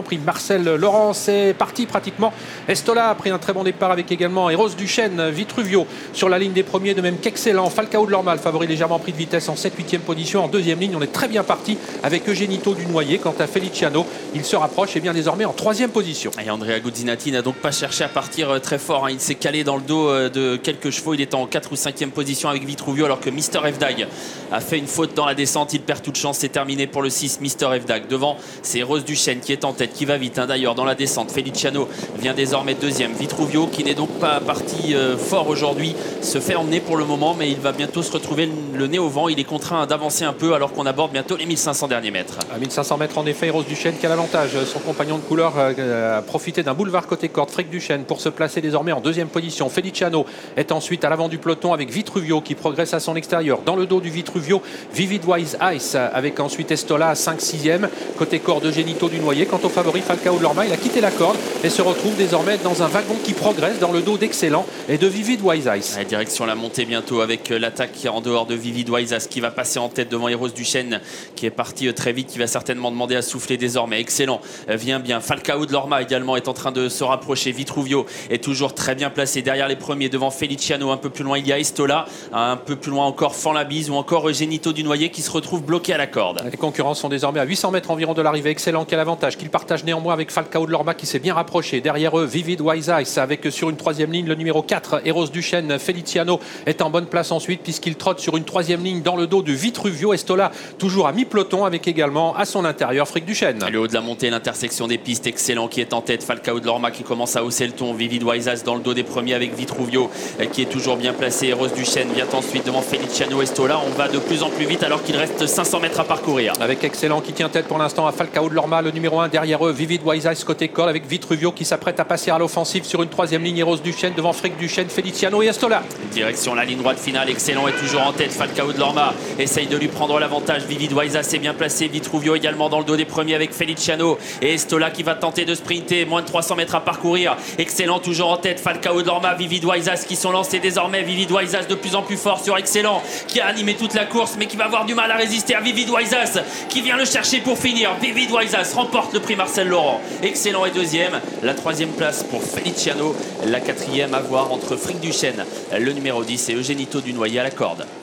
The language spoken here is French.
Prix Marcel Laurent, c'est parti pratiquement. Estola a pris un très bon départ avec également Eros Duchesne, Vitruvio sur la ligne des premiers, de même qu'Excellent. Falcao de Lorma, le favori légèrement pris de vitesse en 7-8e position. En deuxième ligne, on est très bien parti avec Eugenito du Noyer. Quant à Feliciano, il se rapproche et bien désormais en 3e position. Et Andrea Guzzinati n'a donc pas cherché à partir très fort. Il s'est calé dans le dos de quelques chevaux. Il est en 4 ou 5e position avec Vitruvio, alors que Mister Fdag a fait une faute dans la descente. Il perd toute chance. C'est terminé pour le 6 Mister Fdag. Devant, c'est Rose Duchesne qui est en tête, qui va vite d'ailleurs dans la descente. Feliciano vient désormais deuxième. Vitruvio, qui n'est donc pas parti fort aujourd'hui, se fait emmener pour le moment, mais il va bientôt se retrouver le nez au vent. Il est contraint d'avancer un peu alors qu'on aborde bientôt les 1500 derniers mètres. À 1500 mètres, en effet, Rose Duchesne qui a l'avantage. Son compagnon de couleur a profité d'un boulevard côté corde, Fric Duchesne, pour se placer désormais en 2e position. Feliciano est ensuite à l'avant du peloton avec Vitruvio qui progresse à son extérieur. Dans le dos du Vitruvio, Vivid Wise Ice avec ensuite Estola à 5-6e. Côté corde, Eugenito du Noyer. Quant au favori Falcao de Lorma, il a quitté la corde et se retrouve désormais dans un wagon qui progresse dans le dos d'Excellent et de Vivid Wise Ice. Direction la montée bientôt avec l'attaque en dehors de Vivid Wise Ice qui va passer en tête devant Eros Duchesne qui est parti très vite, qui va certainement demander à souffler désormais. Excellent vient bien. Falcao de Lorma également est en train de se rapprocher. Vitruvio est toujours très bien placé derrière les premiers. Devant Feliciano, un peu plus loin il y a Estola, un peu plus loin encore Fan la Bise ou encore Eugenito du Noyer qui se retrouve bloqué à la corde. Les concurrents sont désormais à 800 mètres environ de l'arrivée. Excellent qui a l'avantage, qu'il partage néanmoins avec Falcao de Lorma qui s'est bien rapproché. Derrière eux, Vivid Wise Ice avec sur une 3e ligne le numéro 4, Eros Duchesne. Feliciano est en bonne place ensuite puisqu'il trotte sur une 3e ligne dans le dos du Vitruvio. Estola toujours à mi-peloton avec également à son intérieur Fric Duchesne. Le haut de la montée, l'intersection des pistes, Excellent qui est en tête. Falcao de Lorma qui commence à hausser le ton. Vivid Wise Ice dans le dos des premiers avec Vitruvio qui est toujours bien placé. Eros Duchesne vient ensuite devant Feliciano. Estola, on va de plus en plus vite alors qu'il reste 500 mètres à parcourir. Avec Excellent qui tient tête pour l'instant à Falcao de Lorma, le numéro 1 derrière eux. Vivid Wise Ice côté corde avec Vitruvio qui s'apprête à passer à l'offensive sur une 3e ligne. Eros Duchesne devant Fric Duchesne, Feliciano et Estola. Direction la ligne droite finale, Excellent est toujours en tête. Falcao de Lorma essaye de lui prendre l'avantage. Vivid Wise Ice est bien placé. Vitruvio également dans le dos des premiers avec Feliciano et Estola qui va tenter de sprinter. Moins de 300 mètres à parcourir. Excellent toujours en tête. Falcao de Lorma, Vivid Wise Ice qui sont lancés désormais. Vivid Wise Ice de plus en plus fort sur Excellent qui a animé toute la course mais qui va avoir du mal à résister à Vivid Wise Ice qui vient le chercher pour finir. Vivid Wise Ice remporte le prix Marcel Laurent. Excellent est deuxième. La 3e place pour Feliciano. La 4e à voir entre Fric Duchesne, le numéro 10, et Eugenito du Noyer à la corde.